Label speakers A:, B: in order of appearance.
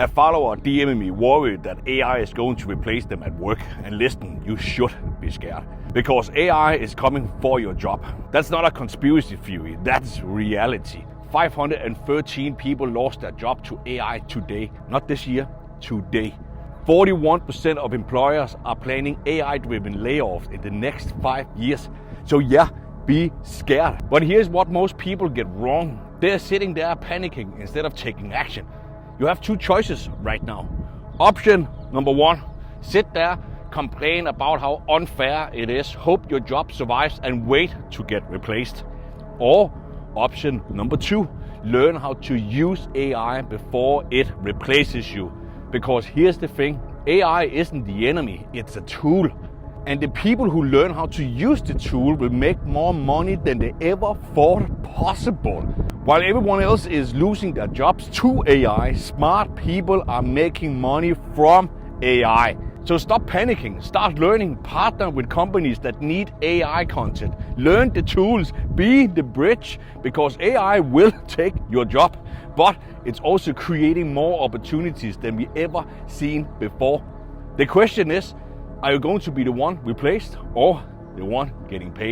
A: A follower DM'ed me worried that AI is going to replace them at work. And listen, you should be scared. Because AI is coming for your job. That's not a conspiracy theory, that's reality. 513 people lost their job to AI today. Not this year, today. 41% of employers are planning AI-driven layoffs in the next 5 years. So yeah, be scared. But here's what most people get wrong. They're sitting there panicking instead of taking action. You have two choices right now. Option number one, sit there, complain about how unfair it is, hope your job survives and wait to get replaced. Or option number two, learn how to use AI before it replaces you. Because here's the thing, AI isn't the enemy, it's a tool. And the people who learn how to use the tool will make more money than they ever thought possible. While everyone else is losing their jobs to AI, smart people are making money from AI. So stop panicking, start learning, partner with companies that need AI content. Learn the tools, be the bridge, because AI will take your job, but it's also creating more opportunities than we ever seen before. The question is, are you going to be the one replaced or the one getting paid?